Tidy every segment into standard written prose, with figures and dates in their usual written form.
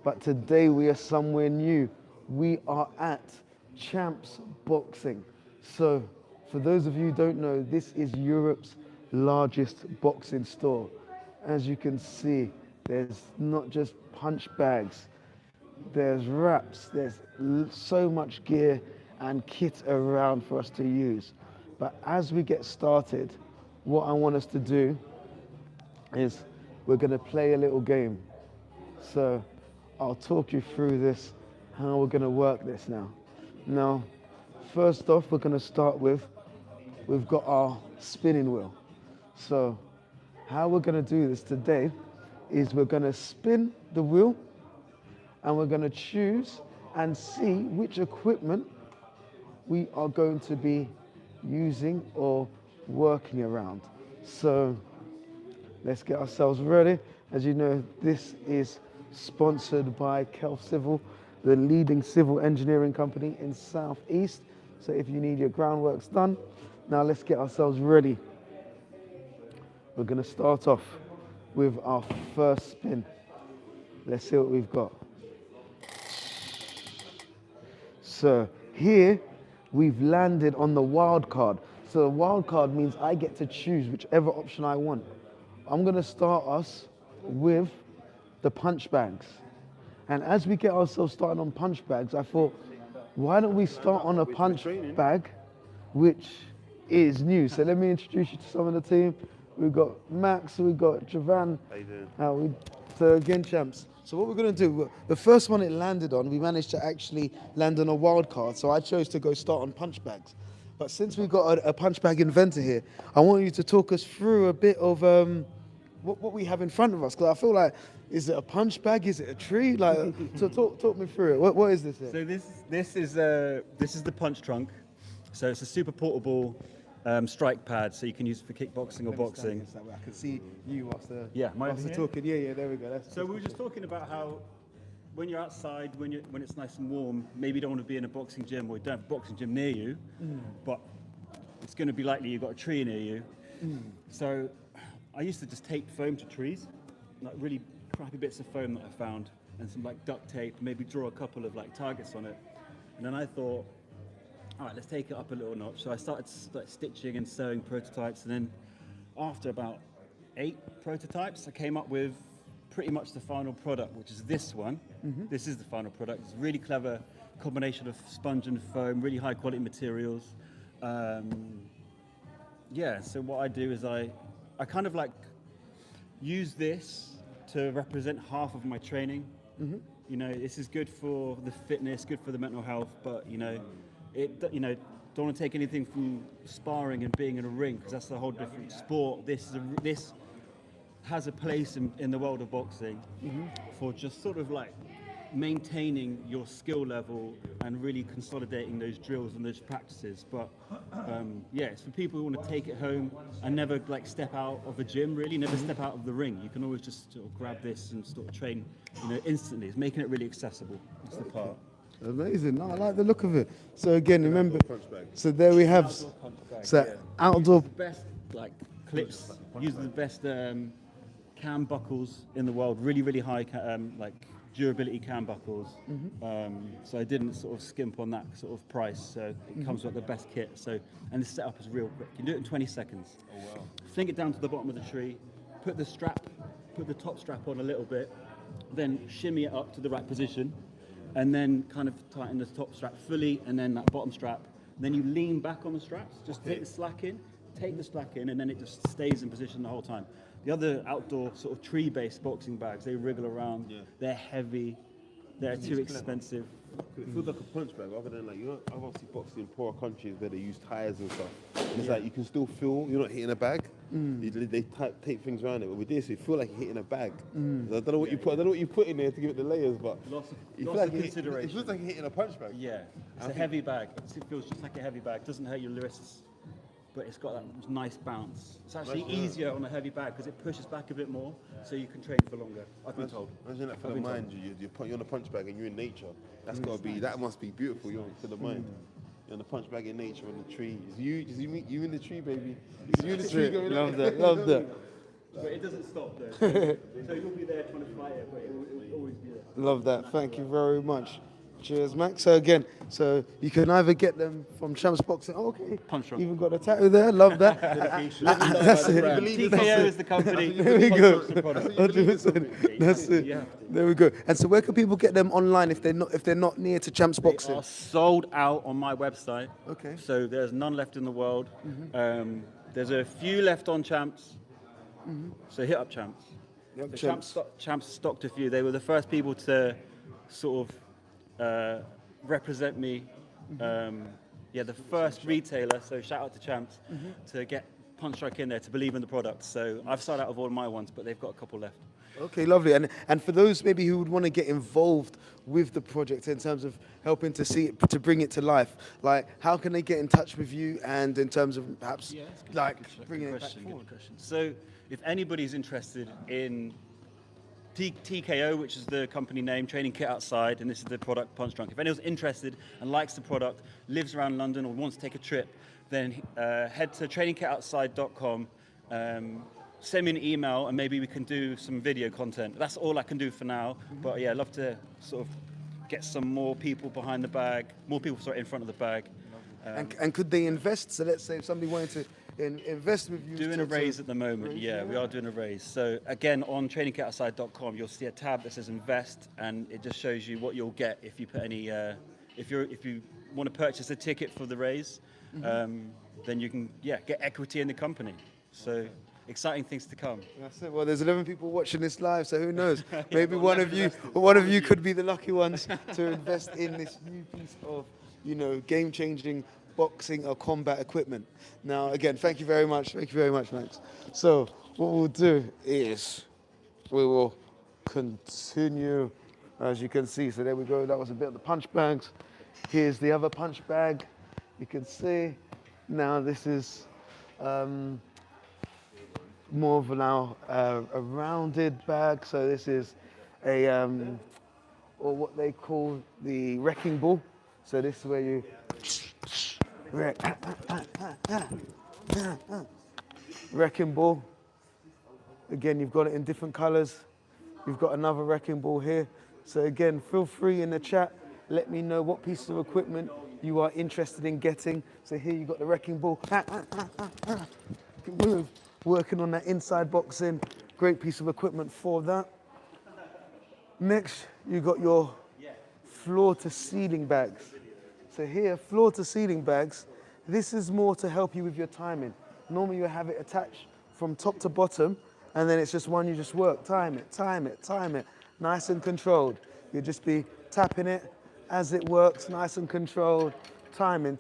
but today we are somewhere new. We are at Champs Boxing. So, for those of you who don't know, this is Europe's largest boxing store. As you can see, there's not just punch bags, there's wraps, there's so much gear and kit around for us to use. But as we get started, what I want us to do is we're going to play a little game. So I'll talk you through this, how we're going to work this now. Now, first off, we're going to start with, we've got our spinning wheel. So how we're going to do this today is we're going to spin the wheel and we're going to choose and see which equipment we are going to be using or working around. So let's get ourselves ready. As you know, this is sponsored by Kelf Civil, the leading civil engineering company in South East. So if you need your groundworks done, now let's get ourselves ready. We're going to start off with our first spin. Let's see what we've got. So here we've landed on the wild card. So the wild card means I get to choose whichever option I want. I'm going to start us with the punch bags. And as we get ourselves started on punch bags, I thought, why don't we start on a punch bag, which is new. So let me introduce you to some of the team. We've got Max, we've got Javan. How you doing? So again, champs. So what we're going to do, the first one it landed on, we managed to actually land on a wild card. So I chose to go start on punch bags. But since we've got a punch bag inventor here, I want you to talk us through a bit of what we have in front of us. Because I feel like, is it a punch bag? Is it a tree? Like, so talk me through it. What is this here? So this is the punch trunk. So it's a super portable strike pad, so you can use it for kickboxing or boxing. I can see you whilst the here? talking. Yeah, there we go. So we were just talking about how when you're outside, when it's nice and warm, maybe you don't want to be in a boxing gym or you don't have a boxing gym near you, but it's going to be likely you've got a tree near you. So I used to just tape foam to trees, like really crappy bits of foam that I found, and some like duct tape, maybe draw a couple of like targets on it. And then I thought, all right, let's take it up a little notch. So I started stitching and sewing prototypes, and then after about 8 prototypes, I came up with pretty much the final product, which is this one. This is the final product. It's a really clever combination of sponge and foam, really high quality materials. So what I do is I kind of like use this to represent half of my training. You know, this is good for the fitness, good for the mental health, but don't want to take anything from sparring and being in a ring, because that's a whole different sport. This has a place in the world of boxing for just sort of like maintaining your skill level and really consolidating those drills and those practices. But it's for people who want to take it home and never like step out of a gym, really never step out of the ring. You can always just sort of grab this and sort of train, instantly. It's making it really accessible. That's the part. Amazing. No, I like the look of it. So again, remember, so there we have, outdoor. The best like clips, use the best cam buckles in the world, really, really high like durability cam buckles. So I didn't sort of skimp on that sort of price. So it comes with the best kit. So, and the setup is real quick. You can do it in 20 seconds. Oh wow. Fling it down to the bottom of the tree, put the top strap on a little bit, then shimmy it up to the right position, and then kind of tighten the top strap fully, and then that bottom strap. Then you lean back on the straps, just take the slack in, and then it just stays in position the whole time. The other outdoor sort of tree-based boxing bags, they wriggle around. Yeah. They're heavy. They're too expensive. It feels like a punch bag, rather than like, I've obviously boxed in poorer countries where they use tires and stuff. And it's like you can still feel you're not hitting a bag. They tape things around it, but with this, you feel like you're hitting a bag. I don't know what you put in there to give it the layers, but lots of It consideration. feels like you're hitting a punch bag. Yeah, it's a heavy bag. It feels just like a heavy bag. It doesn't hurt your wrists, but it's got that nice bounce. It's actually easier on a heavy bag because it pushes back a bit more, so you can train for longer. I've been told. Imagine that for the mind. You're on a punch bag and you're in nature. That must be beautiful. You're for the mind. You're on the punch bag in nature on the tree. You in the tree, baby. It's you in the tree going. Love that. But it doesn't stop though. So you'll be there trying to fight it, but it will always be there. Love that. Thank you very much. Cheers, Max. So again, so you can either get them from Champs Boxing. Oh, okay. Punch Drunk. Even got a tattoo there. Love that. That's it. TKO is the company. There we go. Product. 100%. That's it. You have to. There we go. And so, where can people get them online if they're not near to Champs They Boxing? are sold out on my website. Okay. So there's none left in the world. There's a few left on Champs. So hit up Champs. Yep, The Champs. Champs stocked a few. They were the first people to sort of represent me. The first retailer, so shout out to Champs, to get Punch Strike in there, to believe in the product. So I've sold out of all of my ones, but they've got a couple left. Okay, lovely. And for those maybe who would want to get involved with the project in terms of helping to see it, to bring it to life, like how can they get in touch with you, and in terms of perhaps like bringing it back forward? Good question. So if anybody's interested in TKO, which is the company name, Training Kit Outside, and this is the product Punch Drunk. If anyone's interested and likes the product, lives around London or wants to take a trip, then head to trainingkitoutside.com, send me an email, and maybe we can do some video content. That's all I can do for now, but yeah, I'd love to sort of get some more people behind the bag, in front of the bag. And could they invest? So let's say if somebody wanted to invest with you. Doing a raise at the moment, yeah, we are doing a raise. So again, on trainingkitoutside.com, you'll see a tab that says invest, and it just shows you what you'll get if you put any, if you want to purchase a ticket for the raise, then you can get equity in the company. So exciting things to come. That's it. Well, there's 11 people watching this live, so who knows? Maybe one of you could be the lucky ones to invest in this new piece of, game-changing boxing or combat equipment. Now, again, thank you very much. Thank you very much, Max. So what we'll do is we will continue, as you can see. So there we go. That was a bit of the punch bags. Here's the other punch bag. You can see. Now this is more of a rounded bag. So this is or what they call the wrecking ball. So this is where you wrecking ball. Again, you've got it in different colors. You've got another wrecking ball here. So again, feel free in the chat. Let me know what piece of equipment you are interested in getting. So here you've got the wrecking ball. Working on that inside boxing. Great piece of equipment for that. Next, you've got your floor to ceiling bags. So here, floor to ceiling bags, this is more to help you with your timing. Normally you have it attached from top to bottom, and then it's just one you just work, time it, nice and controlled. You'll just be tapping it as it works, nice and controlled, timing.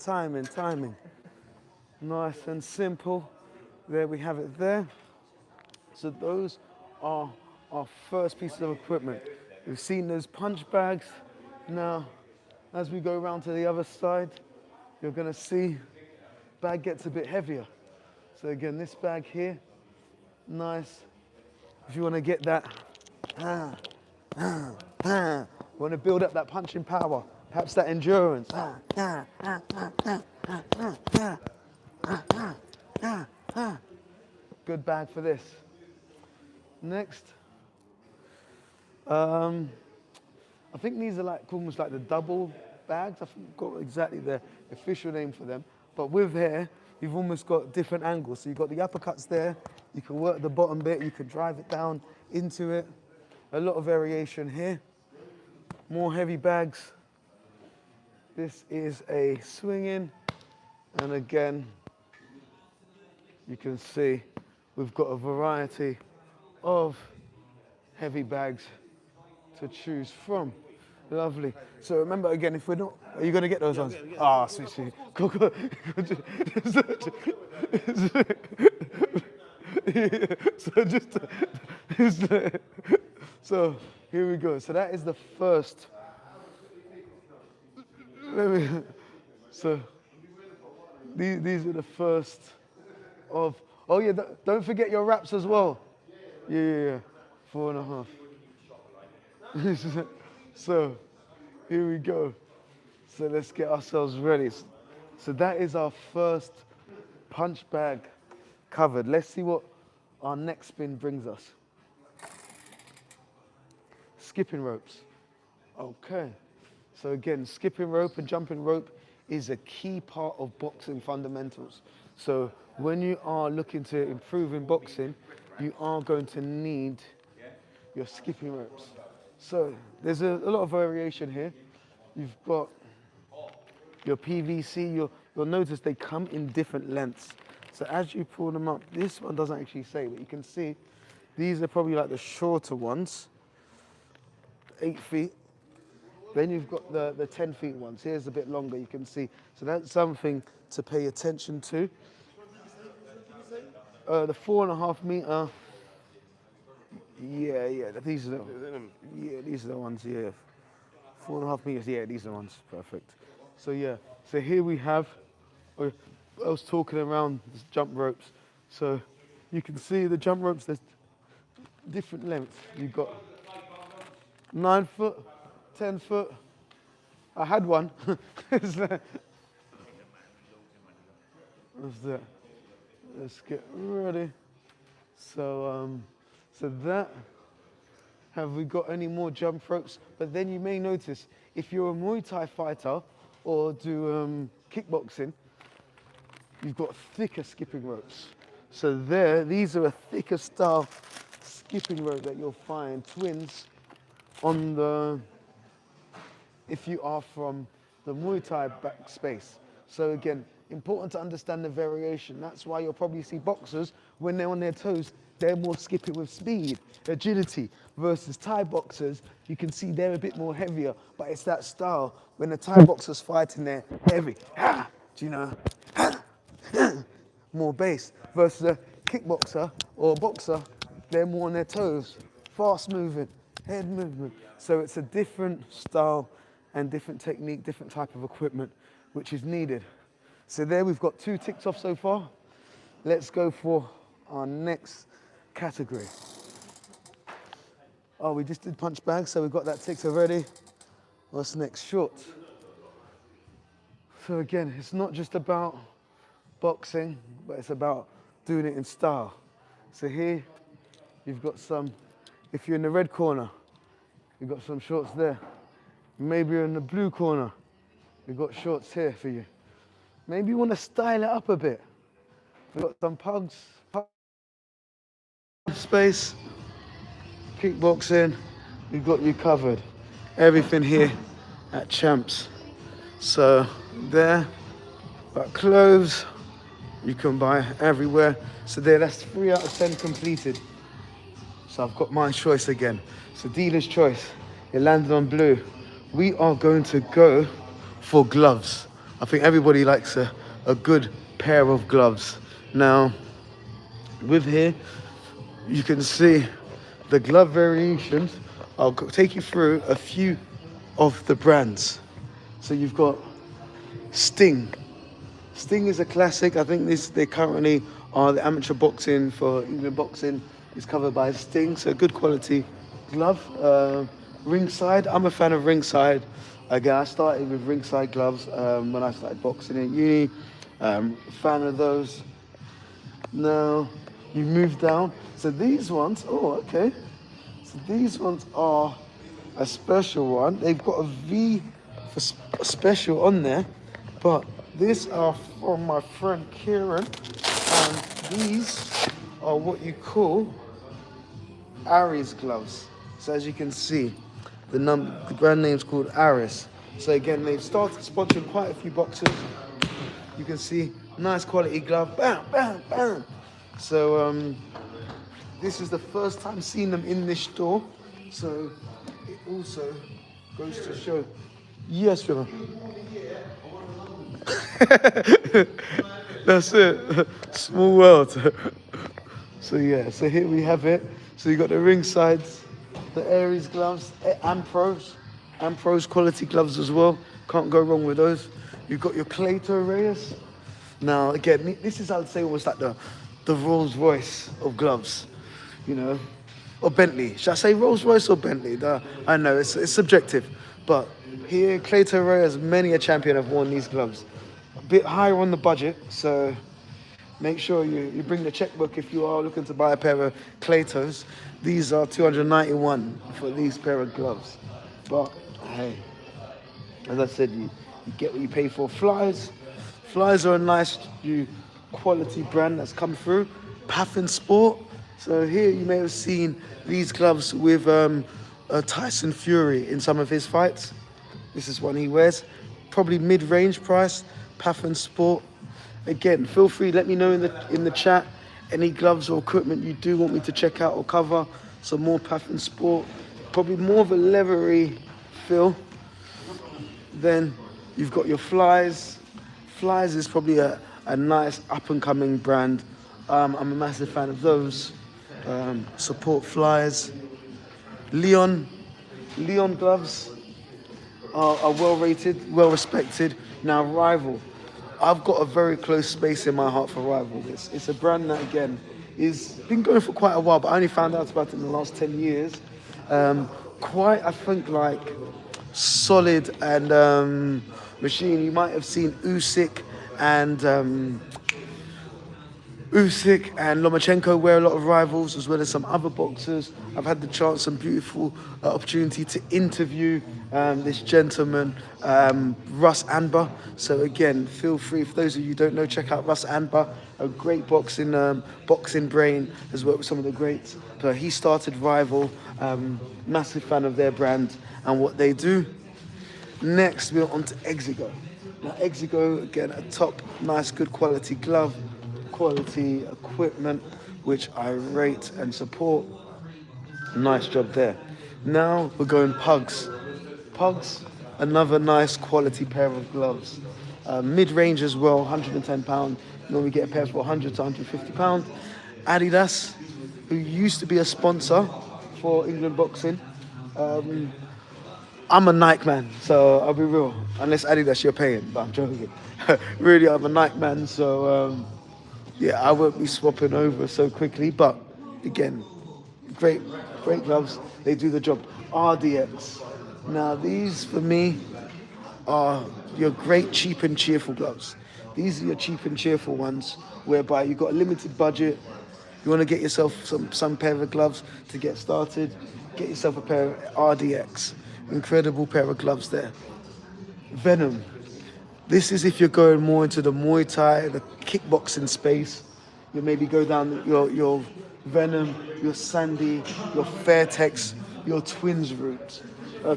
Nice and simple. There we have it there. So those are our first pieces of equipment. We've seen those punch bags. Now, as we go around to the other side, you're gonna see bag gets a bit heavier. So again, this bag here, nice. If you wanna get that, wanna build up that punching power, perhaps that endurance. Good bag for this. Next, I think these are like almost like the double bags. I forgot exactly the official name for them. But with here, you've almost got different angles. So you've got the uppercuts there. You can work the bottom bit. You can drive it down into it. A lot of variation here. More heavy bags. This is a swinging. And again, you can see we've got a variety of heavy bags to choose from. Lovely. So remember again, if we're not, are you going to get those ones? Ah, sweet. Go. So here we go. So that is the first. So these are the first of. Oh yeah, don't forget your wraps as well. Yeah. 4.5. So here we go. So let's get ourselves ready. So that is our first punch bag covered. Let's see what our next spin brings us. Skipping ropes. Okay. So again, skipping rope and jumping rope is a key part of boxing fundamentals. So when you are looking to improve in boxing, you are going to need your skipping ropes. So there's a lot of variation here. You've got your PVC, you'll notice they come in different lengths. So as you pull them up, this one doesn't actually say, but you can see these are probably like the shorter ones, 8 feet. Then you've got the 10 feet ones. Here's a bit longer, you can see. So that's something to pay attention to. The 4.5 meter, these are these are the ones, yeah. 4.5 meters, yeah, these are the ones, perfect. So yeah, so here we have, I was talking around this jump ropes. So you can see the jump ropes, there's different lengths. You've got 9 foot, 10 foot. I had one. What's that? Let's get ready. So, so that, have we got any more jump ropes? But then you may notice, if you're a Muay Thai fighter or do kickboxing, you've got thicker skipping ropes. So these are a thicker style skipping rope that you'll find twins on the, if you are from the Muay Thai back space. So again, important to understand the variation. That's why you'll probably see boxers, when they're on their toes, they're more skipping with speed, agility, versus Thai boxers, you can see they're a bit more heavier, but it's that style. When the Thai boxers fighting, they're heavy, do you know, more bass, versus a kickboxer or a boxer, they're more on their toes, fast moving, head movement. So it's a different style and different technique, different type of equipment which is needed. So there we've got 2 ticked off so far. Let's go for our next category. Oh, we just did punch bags, so we've got that ticked already. What's next? Shorts. So again, it's not just about boxing, but it's about doing it in style. So here, you've got some, if you're in the red corner, you've got some shorts there. Maybe you're in the blue corner, we've got shorts here for you. Maybe you want to style it up a bit. We've got some pugs, space, kickboxing, we've got you covered. Everything here at Champs. So there, but clothes, you can buy everywhere. So there, that's 3 out of 10 completed. So I've got my choice again. So dealer's choice, it landed on blue. We are going to go for gloves. I think everybody likes a good pair of gloves. Now, with here, you can see the glove variations. I'll take you through a few of the brands. So you've got Sting. Sting is a classic. I think they currently are the amateur boxing for England boxing is covered by Sting. So good quality glove. Ringside. I'm a fan of Ringside. Again, I started with Ringside gloves when I started boxing at uni. Fan of those. Now you move down. So these ones, oh, okay. So these ones are a special one. They've got a V for special on there, but these are from my friend Kieran, and these are what you call Aries gloves. So as you can see, the brand name's called Aris. So again, they've started sponsoring quite a few boxers. You can see nice quality glove, bam, bam, bam. So this is the first time seeing them in this store. So it also goes to show. Yes, Trevor. That's it. Small world. So yeah, so here we have it. So you got the Ringsides, the Aries gloves, Ampros quality gloves as well. Can't go wrong with those. You've got your Clayton Reyes. Now again, this is, I'd say, almost like the Rolls Royce of gloves, you know, or Bentley. Should I say Rolls Royce or Bentley? I know it's subjective, but here Clayton Reyes, many a champion have worn these gloves. A bit higher on the budget, so make sure you bring the checkbook if you are looking to buy a pair of clay toes. These are 291 for these pair of gloves. But hey, as I said, you get what you pay for. Flies are a nice quality brand that's come through. Paffin Sport. So here you may have seen these gloves with Tyson Fury in some of his fights. This is one he wears. Probably mid-range price. Paffin Sport. Again, feel free, let me know in the chat any gloves or equipment you do want me to check out or cover. Some more Paffin Sport. Probably more of a leathery feel. Then you've got your Flies. Flies is probably a nice up-and-coming brand. I'm a massive fan of those. Support Flies. Leon gloves are well rated, well respected. Now Rival, I've got a very close space in my heart for Rival. It's a brand that again is been going for quite a while, but I only found out about it in the last 10 years. Quite, I think, like solid and machine. You might have seen Usyk and Lomachenko wear a lot of Rivals, as well as some other boxers. I've had the chance and beautiful opportunity to interview this gentleman, Russ Anbar. So again, feel free, for those of you who don't know, check out Russ Anbar, a great boxing brain, has worked with some of the greats. But he started Rival, massive fan of their brand and what they do. Next, we're on to Exigo. Now Exigo, again, a top, nice, good quality glove, quality equipment, which I rate and support. Nice job there. Now we're going Pugs. Pugs, another nice quality pair of gloves. Mid-range as well, £110. You normally get a pair for 100 to 150 pounds. Adidas, who used to be a sponsor for England boxing. I'm a Nike man, so I'll be real. Unless Adidas you're paying, but I'm joking. Really, I'm a Nike man, so yeah, I won't be swapping over so quickly. But again, great gloves. They do the job. RDX. Now these for me are your great cheap and cheerful gloves. These are your cheap and cheerful ones, whereby you've got a limited budget. You want to get yourself some pair of gloves to get started. Get yourself a pair of RDX. Incredible pair of gloves there. Venom. This is if you're going more into the Muay Thai, the kickboxing space. You maybe go down your Venom, your Sandy, your Fairtex, your Twins route,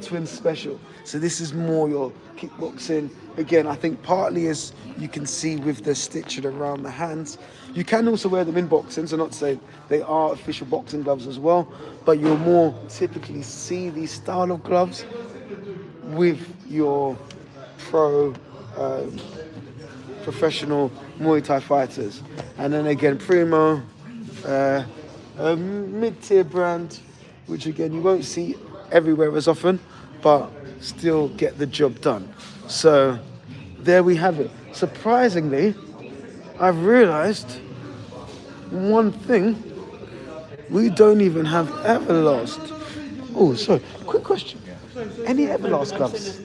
Twins special. So this is more your kickboxing. Again, I think partly as you can see with the stitching around the hands. You can also wear them in boxing, so not to say they are official boxing gloves as well, but you'll more typically see these style of gloves with your professional Muay Thai fighters. And then again, Primo, a mid-tier brand, which again you won't see everywhere as often, but still get the job done. So there we have it. Surprisingly, I've realized one thing: we don't even have Everlast. Oh, sorry, quick question. Any Everlast gloves?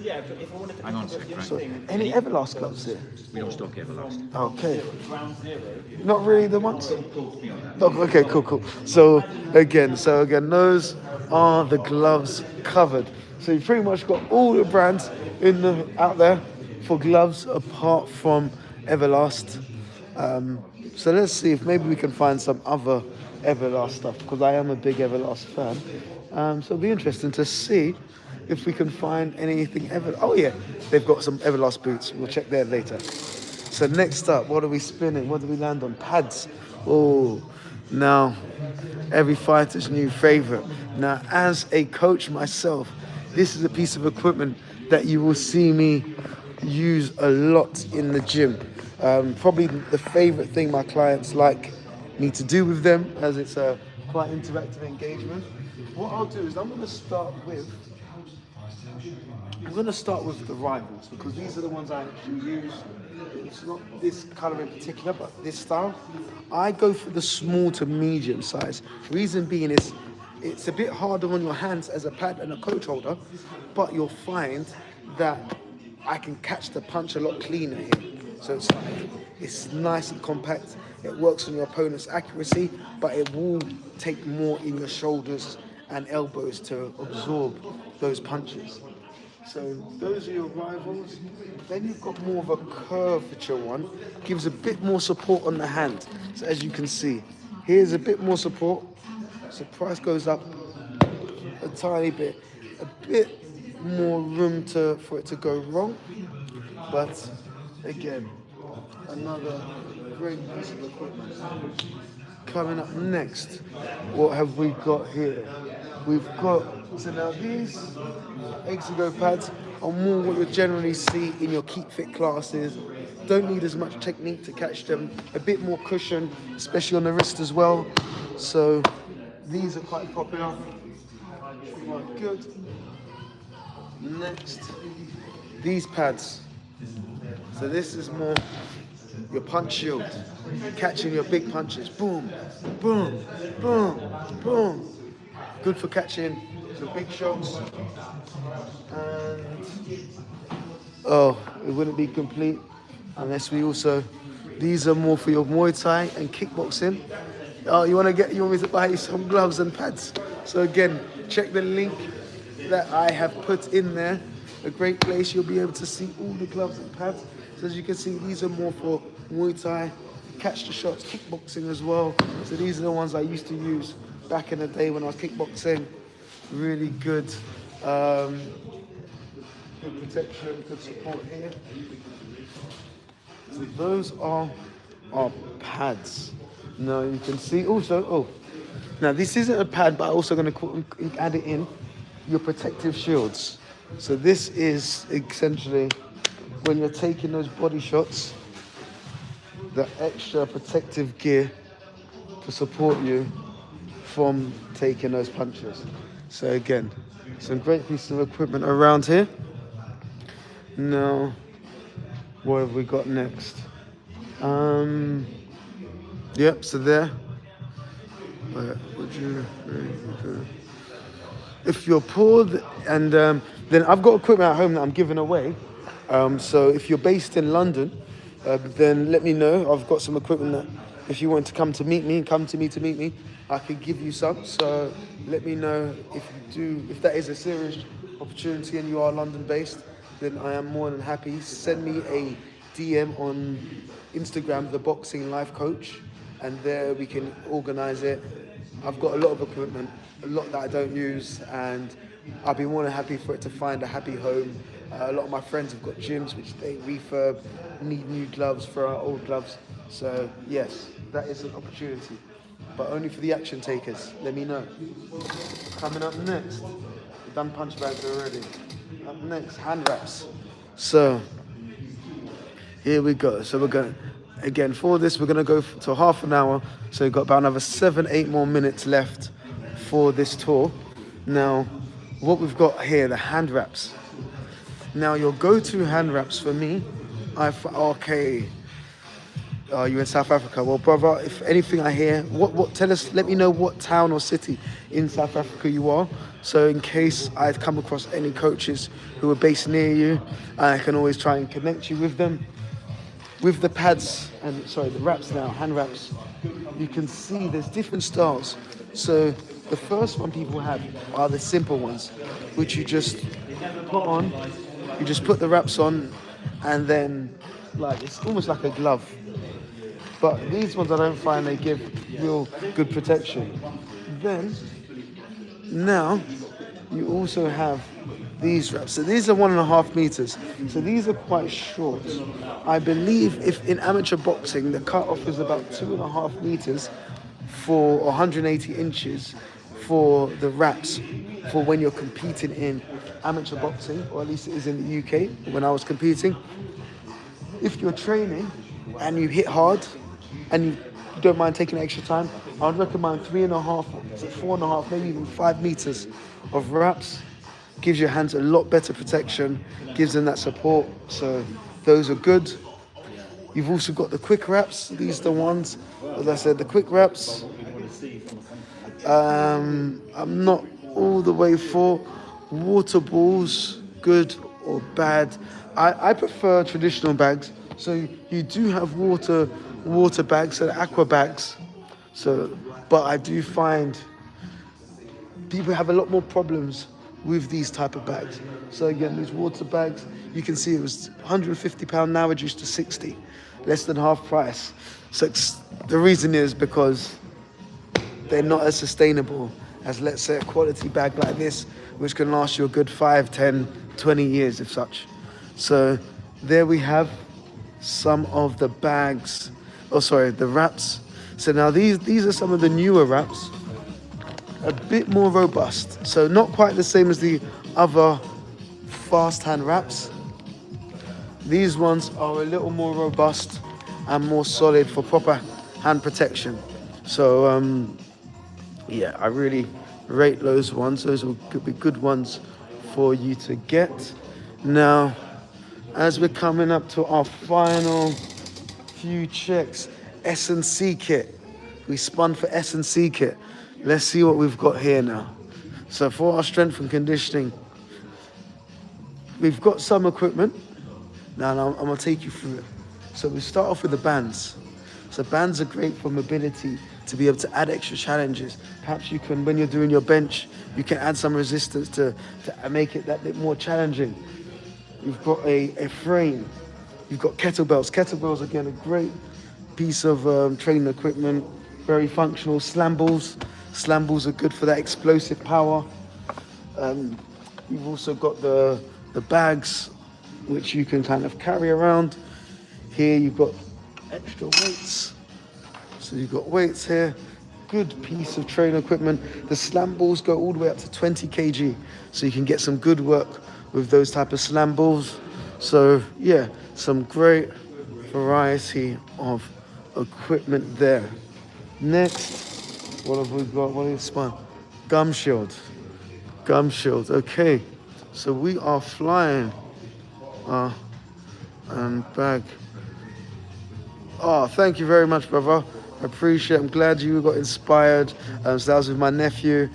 Hang on a sec, Frank. Sorry, any Everlast gloves here? We don't stock Everlast. Okay. Not really the ones? Oh, okay, cool. So again, those are the gloves covered. So you've pretty much got all the brands out there for gloves apart from Everlast. So let's see if maybe we can find some other Everlast stuff, because I am a big Everlast fan. So it'll be interesting to see if we can find anything Oh yeah, they've got some Everlast boots. We'll check there later. So next up, what are we spinning? What do we land on? Pads. Oh, now every fighter's new favorite. Now, as a coach myself, this is a piece of equipment that you will see me use a lot in the gym. Probably the favorite thing my clients like me to do with them, as it's a quite interactive engagement. What I'll do is I'm going to start with the Rivals, because these are the ones I actually use. It's not this color in particular, but this style. I go for the small to medium size. Reason being is it's a bit harder on your hands as a pad and a coach holder, but you'll find that I can catch the punch a lot cleaner here. So it's nice and compact, It works on your opponent's accuracy, but it will take more in your shoulders and elbows to absorb those punches. So those are your rivals. Then you've got more of a curvature one, gives a bit more support on the hand. So as you can see, here's a bit more support. So price goes up a tiny bit, a bit more room for it to go wrong. But again, another great piece of equipment. Coming up next, what have we got here? We've got, so now these Exego pads are more what you generally see in your Keep Fit classes. Don't need as much technique to catch them. A bit more cushion, especially on the wrist as well. So these are quite popular. Quite good. Next, these pads. So this is more your punch shield, catching your big punches. Boom, boom, boom, boom. Good for catching the big shots. And it wouldn't be complete unless we also, these are more for your Muay Thai and kickboxing. Oh, you want me to buy you some gloves and pads? So again, check the link that I have put in there. A great place, you'll be able to see all the gloves and pads. So as you can see, these are more for Muay Thai, catch the shots, kickboxing as well. So these are the ones I used to use back in the day when I was kickboxing. Really good, good protection, good support here. So those are our pads. Now you can see also, now this isn't a pad, but I'm also going to add it in, your protective shields. So this is essentially when you're taking those body shots, the extra protective gear to support you from taking those punches. So again, some great pieces of equipment around here. Now, what have we got next? Yep, so there. If you're poor, and then I've got equipment at home that I'm giving away. So if you're based in London, then let me know. I've got some equipment that if you want to come to meet me, I could give you some. So let me know if that is a serious opportunity and you are London based, then I am more than happy. Send me a DM on Instagram, The Boxing Life Coach, and there we can organize it. I've got a lot of equipment, a lot that I don't use, and I'll be more than happy for it to find a happy home. A lot of my friends have got gyms which they refurb, need new gloves for our old gloves. So yes, that is an opportunity, but only for the action takers. Let me know. Coming up next, we've done punch bags already. Up next, hand wraps. So here we go. So we're going to, again, for this, we're going to go to half an hour. So we've got about another 7-8 more minutes left for this tour. Now, what we've got here, the hand wraps. Now, your go-to hand wraps for me, okay, are you in South Africa? Well, brother, if anything I hear, let me know what town or city in South Africa you are. So in case I come across any coaches who are based near you, I can always try and connect you with them. With the pads, the wraps now, hand wraps, you can see there's different styles. So the first one people have are the simple ones, which you just put on, you just put the wraps on, and then it's almost like a glove. But these ones I don't find they give real good protection. Then, now, you also have these wraps. So these are 1.5 meters. So these are quite short. I believe if in amateur boxing, the cutoff is about 2.5 meters for 180 inches for the wraps for when you're competing in amateur boxing, or at least it is in the UK when I was competing. If you're training and you hit hard and you don't mind taking extra time, I'd recommend 3.5, 4.5, maybe even 5 meters of wraps. Gives your hands a lot better protection, gives them that support. So those are good. You've also got the quick wraps. These are the ones, as I said, the quick wraps. I'm not all the way for water balls, good or bad. I prefer traditional bags. So you do have water water bags, so the aqua bags. So, but I do find people have a lot more problems with these type of bags. So again, these water bags, you can see it was £150 now reduced to 60, less than half price. So the reason is because they're not as sustainable as, let's say, a quality bag like this, which can last you a good 5, 10, 20 years if such. So there we have some of the bags, the wraps. So now these are some of the newer wraps, a bit more robust. So not quite the same as the other fast hand wraps. These ones are a little more robust and more solid for proper hand protection. So yeah, I really rate those ones. Those could be good ones for you to get. Now, as we're coming up to our final few checks, S&C kit. We spun for S&C kit. Let's see what we've got here now. So for our strength and conditioning, we've got some equipment. Now I'm gonna take you through it. So we start off with the bands. So bands are great for mobility, to be able to add extra challenges. Perhaps you can, when you're doing your bench, you can add some resistance to make it that bit more challenging. You've got a frame. You've got kettlebells. Kettlebells, again, a great piece of training equipment, very functional. Slam balls. Slam balls are good for that explosive power. You've also got the bags, which you can kind of carry around. Here you've got extra weights. So you've got weights here. Good piece of training equipment. The slam balls go all the way up to 20 kg. So you can get some good work with those type of slam balls. So yeah, some great variety of equipment there. Next, what have we got? What is spun? Gum shield. Gum shield. Okay, so we are flying. And bag. Oh, thank you very much, brother. I appreciate it. I'm glad you got inspired. So that was with my nephew.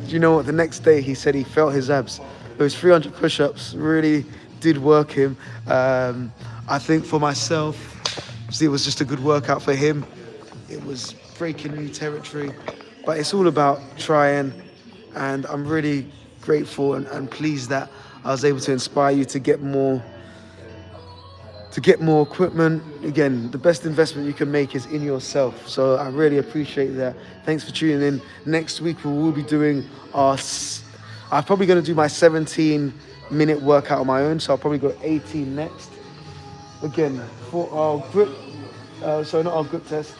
You know what? The next day he said he felt his abs. Those 300 push-ups really did work him. I think for myself, it was just a good workout for him. It was breaking new territory, but it's all about trying. And I'm really grateful and pleased that I was able to inspire you to get more equipment. Again, the best investment you can make is in yourself. So I really appreciate that. Thanks for tuning in. Next week we will be doing I'm probably going to do my 17-minute workout on my own. So I'll probably go 18 next. Again, for our grip, not our grip test.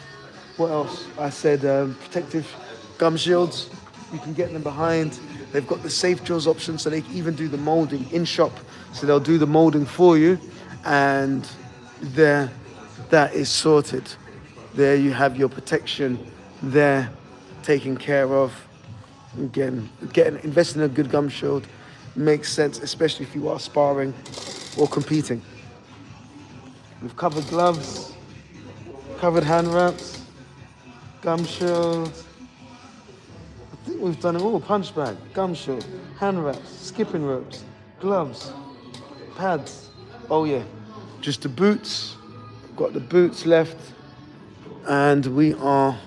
What else? I said protective gum shields. You can get them behind. They've got the safe drills option, so they can even do the molding in shop. So they'll do the molding for you. And there, that is sorted. There you have your protection there taken care of. Again, investing in a good gum shield makes sense, especially if you are sparring or competing. We've covered gloves, covered hand wraps, gum shield. I think we've done it all. Punch bag, gum shield, hand wraps, skipping ropes, gloves, pads. Oh yeah, just the boots. Got the boots left, and we are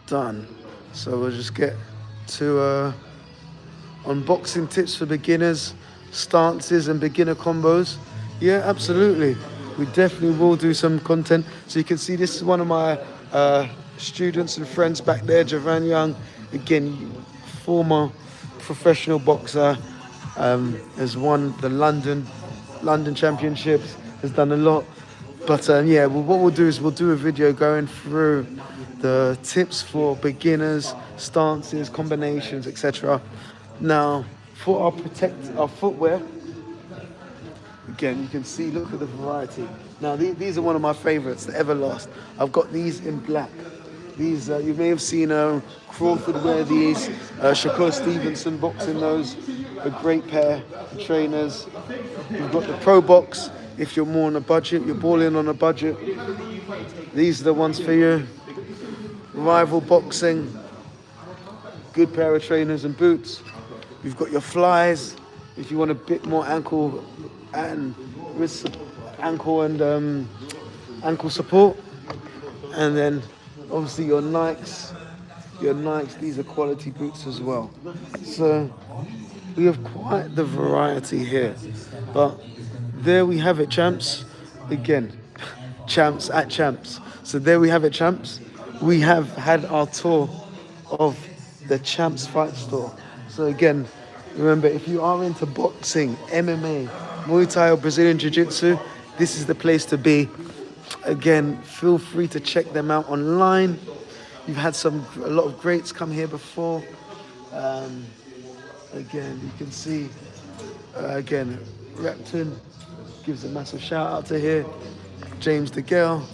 done. So we'll just get to unboxing tips for beginners, stances and beginner combos. Yeah, absolutely. We definitely will do some content. So you can see this is one of my students and friends back there, Javan Young. Again, former professional boxer, has won the London Championships, has done a lot. But yeah, what we'll do is we'll do a video going through the tips for beginners, stances, combinations, etc. Now, for our footwear, again, you can see, look at the variety. Now, these are one of my favorites, the Everlast. I've got these in black. These, you may have seen Crawford wear these, Shakur Stevenson boxing those, a great pair of trainers. You've got the Pro Box, if you're more on a budget, you're balling on a budget. These are the ones for you. Rival Boxing, good pair of trainers and boots. You've got your Flies, if you want a bit more ankle and wrist, ankle support. And then obviously your Nikes, these are quality boots as well. So we have quite the variety here. But there we have it, champs. Again, champs at champs. So there we have it, champs. We have had our tour of the Champs Fight Store. So again, remember, if you are into boxing, MMA, Muay Thai or Brazilian Jiu-Jitsu, this is the place to be. Again, feel free to check them out online. You've had a lot of greats come here before. Again, you can see, again, Repton gives a massive shout out to here. James DeGale.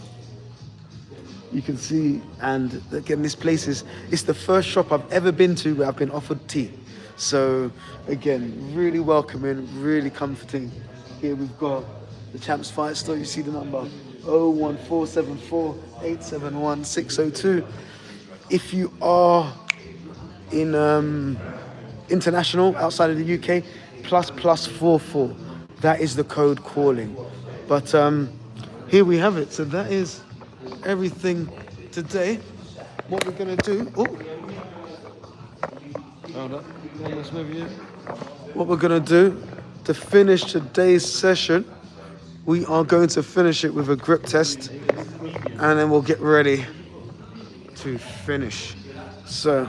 You can see, and again, this place it's the first shop I've ever been to where I've been offered tea. So again, really welcoming, really comforting. Here we've got the Champs Fight Store. You see the number 01474 871 602. If you are in international outside of the UK, ++44. That is the code calling. But here we have it. So that is everything today. What we're gonna do? Hold up. Almost with you. What we're gonna do to finish today's session, we are going to finish it with a grip test, and then we'll get ready to finish. So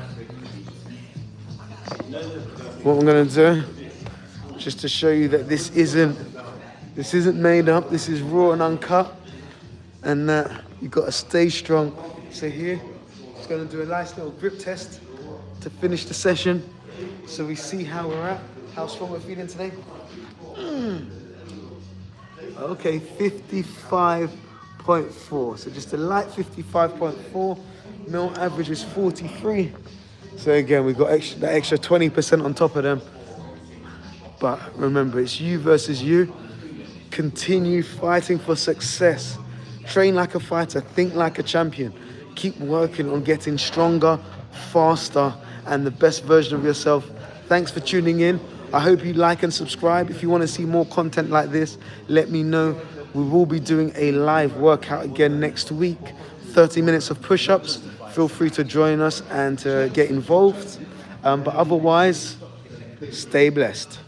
what I'm gonna do, just to show you that this isn't made up, this is raw and uncut, and that you've got to stay strong. So here, just gonna do a nice little grip test to finish the session, so we see how we're at, how strong we're feeling today. Okay, 55.4. So just a light 55.4. Mil average is 43. So again, we've got that extra 20% on top of them. But remember, it's you versus you. Continue fighting for success. Train like a fighter, think like a champion. Keep working on getting stronger, faster, and the best version of yourself. Thanks for tuning in. I hope you like and subscribe. If you want to see more content like this, let me know. We will be doing a live workout again next week. 30 minutes of push-ups. Feel free to join us and to get involved. But otherwise, stay blessed.